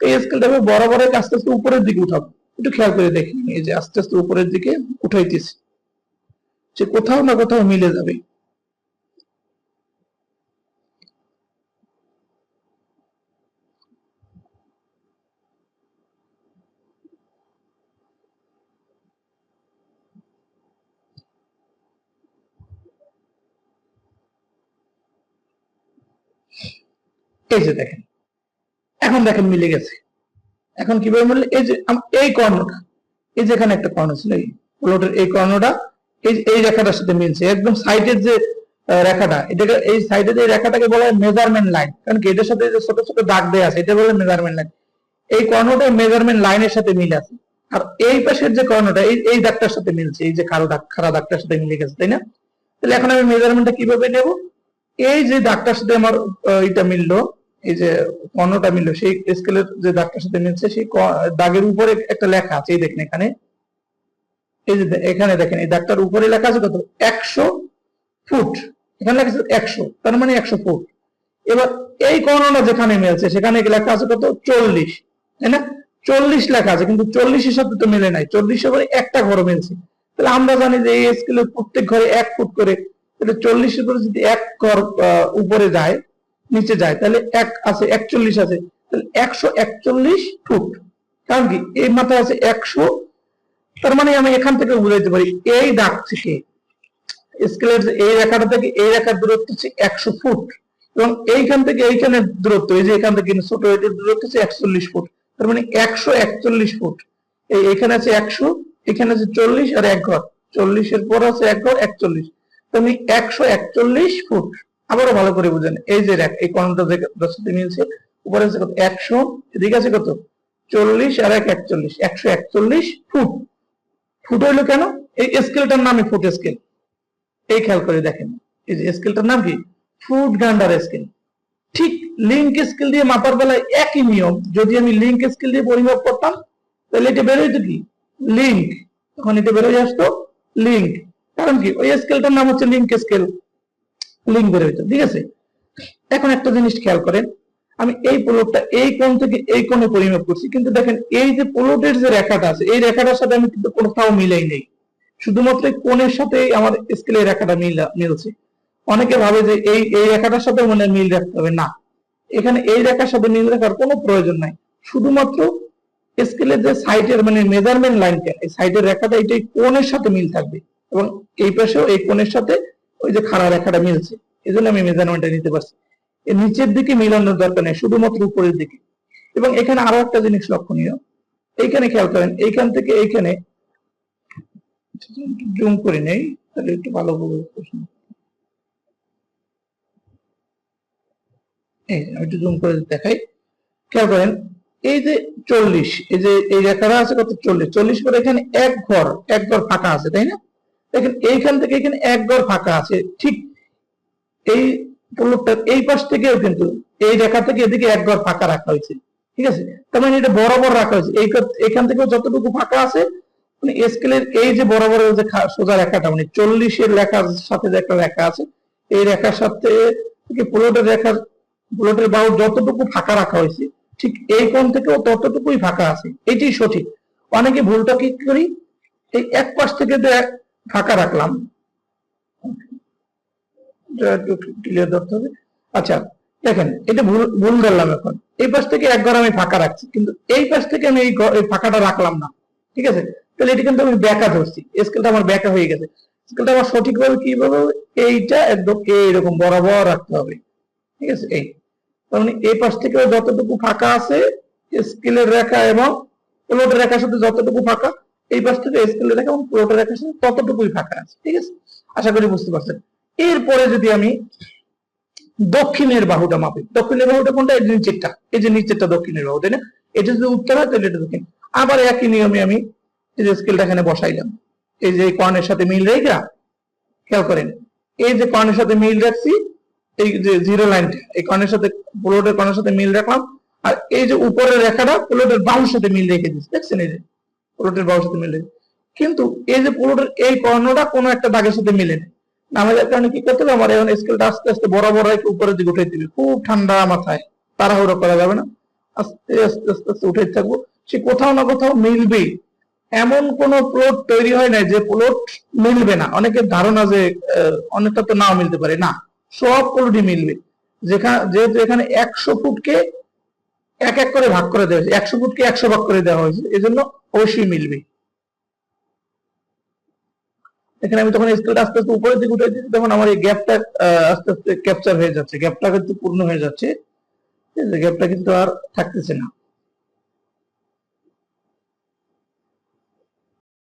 এই স্কেলটাকে বরাবর আস্তে আস্তে উপরের দিকে উঠাবো। একটু খেয়াল করে দেখি, এই যে আস্তে আস্তে উপরের দিকে উঠাইতেছি, যে কোথাও না কোথাও মিলে যাবে। এই যে দেখেন, এখন দেখেন মিলে গেছে। এখন কিভাবে মিললে, এই যে এই কর্ণটা, এই যে এখানে একটা কর্ণ ছিল, এই প্লটের এই কর্ণটা এই রেখাটার সাথে মিলছে। একদম সাইডের যে রেখাটা, এটাকে এই সাইডের এই রেখাটাকে বলা হয় মেজারমেন্ট লাইন, কারণ কি এটার সাথে যে ছোট ছোট দাগ দেয়া আছে এটা বলে মেজারমেন্ট লাইন। এই কর্ণটা মেজারমেন্ট লাইনের সাথে মিলে আছে, আর এই পাশের যে কর্ণটা এই দাগটার সাথে মিলছে, এই যে খাড়া দাগটার সাথে মিলে গেছে, তাই না? তাহলে এখন আমি মেজারমেন্টটা কিভাবে নেব? এই যে দাগটার সাথে আমার এটা মিললো, এই যে কর্ণটা মিললো, সেই স্কেলের যে দাগটার সাথে মিলছে, সেই দাগের উপরে একটা লেখা আছে, এই দেখেন এখানে, এই যে এখানে দেখেন এই দাগটার উপরে লেখা আছে কত, 100 ফুট। এখানে লেখা আছে 100, তার মানে 100 ফুট। এবার এই কর্ণটা যেখানে মিলছে সেখানে লেখা আছে কত, 40, তাই না? 40 লেখা আছে, কিন্তু 40-এর সাথে তো মিলে নাই, 40-এর পরে একটা ঘর মিলছে। তাহলে আমরা জানি যে এই স্কেলের প্রত্যেক ঘরে 1 ফুট করে, তাহলে 40-এর পরে যদি এক ঘর উপরে যায়, নিচে যায়, তাহলে 1 আছে 41 আছে, তাহলে 141 ফুট। কারণ কি এই মাথায় আছে 100, তার মানে আমি এখান থেকে বুঝাইতে পারি এই দাগ থেকে স্কেলের এই রেখাটা থেকে এই রেখার দূরত্ব হচ্ছে 100 ফুট, এবং এইখান থেকে এইখানের দূরত্ব, এই যে এখান থেকে ছোট এটার দূরত্ব হচ্ছে 41 ফুট। তার মানে 141 ফুট। এইখানে আছে 100, এখানে আছে 40, আর এক ঘর 40-এর পর আছে এক ঘর 41, তার মানে 141 ফুট। আবারও ভালো করে বুঝেন, এই যে এই কর্ণটা সাথে মিলছে, উপরে আছে কত, 100, এদিকে আছে কত, 40, আর 41, 141 ফুট। ফুট হইলো কেন? এই স্কেলটার নামই ফুট স্কেল। এই খেয়াল করে দেখেন, এই যে স্কেলটার নাম কি, ফুট গ্রাইন্ডার স্কেল। ঠিক লিঙ্ক স্কেল দিয়ে মাপার বেলায় একই নিয়ম, যদি আমি লিঙ্ক স্কেল দিয়ে পরিমাপ করতাম তাহলে এটা বের হইতো কি, লিঙ্ক, তখন এটা বের হয়ে আসতো লিঙ্ক। কারণ কি ওই স্কেলটার নাম হচ্ছে লিঙ্ক স্কেল, লিঙ্ক বের হইতো, ঠিক আছে? এখন একটা জিনিস খেয়াল করেন, আমি এই প্লটটা এই কোণ থেকে এই কোণে পরিমাপ করছি, কিন্তু দেখেন এই যে প্লটের যে রেখাটা আছে, এই রেখাটার সাথে আমি কিন্তু কোথাও মিলাই নেই, শুধুমাত্র কোণের সাথে আমার স্কেলের রেখাটা মিলছে। অনেকে ভাবে যে এই রেখাটার সাথে মনে মিল রাখতে হবে, না, এখানে এই রেখার সাথে মিল রাখার কোনো প্রয়োজন নাই, শুধুমাত্র স্কেলের যে সাইডের মানে মেজারমেন্ট লাইনটা, এই সাইডের রেখাটা এটাই কোণের সাথে মিল থাকবে, এবং এই পাশেও এই কোণের সাথে ওই যে খাড়া রেখাটা মিলছে, এই জন্য আমি মেজারমেন্টটা নিতে পারছি। এর নিচের দিকে মিলানোর দরকার নেই, শুধুমাত্র উপরের দিকে। এবং এখানে আরো একটা জিনিস লক্ষণীয়, এইখানে খেয়াল করেন, এইখান থেকে এইখানে জুম করে নেই তাহলে একটু ভালো হবে প্রশ্ন। আমি একটু জুম করে দেখাই, খেয়াল করেন, এই যে 40, এই যে এই রেখাটা আছে কত, 40 পরে এখানে এক ঘর ফাঁকা আছে, তাই না? দেখেন এইখান থেকে এখানে এক ঘর ফাঁকা আছে, ঠিক এই প্লটটার এই পাশ থেকেও কিন্তু এই রেখা থেকে এদিকে এক ঘর ফাঁকা রাখা হয়েছে, ঠিক আছে? তার মানে এটা বরাবর রাখা হয়েছে, এইখান থেকেও যতটুকু ফাঁকা আছে, মানে স্কেলের এই যে বরাবর যে সোজা রেখাটা, মানে 40-এর রেখার সাথে যে একটা রেখা আছে, এই রেখার সাথে প্লটের বাহু যতটুকু ফাঁকা রাখা হয়েছে, ঠিক এই কোণ থেকেও ততটুকুই ফাঁকা আছে, এটাই সঠিক। অনেকে ভুলটা কি করি, এই এক পাশ থেকে ফাঁকা রাখলাম, ক্লিয়ার ধরতে হবে। আচ্ছা দেখেন, এটা ভুল ধরলাম। এখন এই পাশ থেকে এক ঘর আমি ফাঁকা রাখছি, কিন্তু এই পাশ থেকে আমি এই ফাঁকাটা রাখলাম না, ঠিক আছে? তাহলে এটা কিন্তু আমি ব্যাকা ধরছি, স্কেলটা আমার ব্যাকা হয়ে গেছে। স্কেলটা আমার সঠিকভাবে কিভাবে, এইটা একদম এইরকম বরাবর রাখতে হবে, ঠিক আছে? এই তার মানে এই পাশ থেকে যতটুকু ফাঁকা আছে স্কেলের রেখা এবং প্লটের রেখার সাথে যতটুকু ফাঁকা, এই পাশ থেকে স্কেলের রেখা এবং প্লটের রেখার সাথে ততটুকুই ফাঁকা আছে, ঠিক আছে? আশা করি বুঝতে পারছেন। এরপরে যদি আমি দক্ষিণের বাহুটা মাপি, দক্ষিণের বাহুটা কোনটা, এই নিচেরটা, এই যে নিচেরটা দক্ষিণের বাহু, তাই না? এটা যদি উত্তর হয় তাহলে এটা দক্ষিণ। আবার একই নিয়মে আমি এই যে স্কেলটা এখানে বসাইলাম, এই যে কর্ণের সাথে মিল রেখা, খেয়াল করেন, এই যে কর্ণের সাথে মিল রাখছি, এই যে জিরো লাইনটা এই কর্ণের সাথে প্লটের কর্ণের সাথে মিল রাখলাম, আর এই যে উপরের রেখাটা প্লটের বাহুর সাথে মিল রেখে দিচ্ছি, দেখছেন? এই যে প্লটের বাহুর সাথে মিল রেখে, কিন্তু এই যে প্লটের এই কর্ণটা কোনো একটা দাগের সাথে মিলে নেই, আমাদের কারণে কি করতে হবে, আমার এখন স্কেলটা আস্তে আস্তে বরাবর একটু উপরের দিকে উঠে দিবে, খুব ঠান্ডা মাথায়, তাড়াহুড়ো করা যাবে না, আস্তে আস্তে আস্তে আস্তে উঠে থাকবো, সে কোথাও না কোথাও মিলবেই। এমন কোন প্লট তৈরি হয় না যে প্লট মিলবে না। অনেকের ধারণা যে অনেকটা তো নাও মিলতে পারে, না, সব প্লটই মিলবে। যেহেতু এখানে 100 ফুটকে এক এক করে ভাগ করে দেওয়া হয়েছে, 100 ফুটকে 100 ভাগ করে দেওয়া হয়েছে, এজন্য অবশ্যই মিলবে। এখানে আমি তখন স্কেলটা আস্তে আস্তে উপরের দিকে উঠে দিচ্ছি, তখন আমার এই গ্যাপটা আস্তে আস্তে ক্যাপচার হয়ে যাচ্ছে, গ্যাপটা কিন্তু পূর্ণ হয়ে যাচ্ছে, গ্যাপটা কিন্তু আর থাকতেছে না।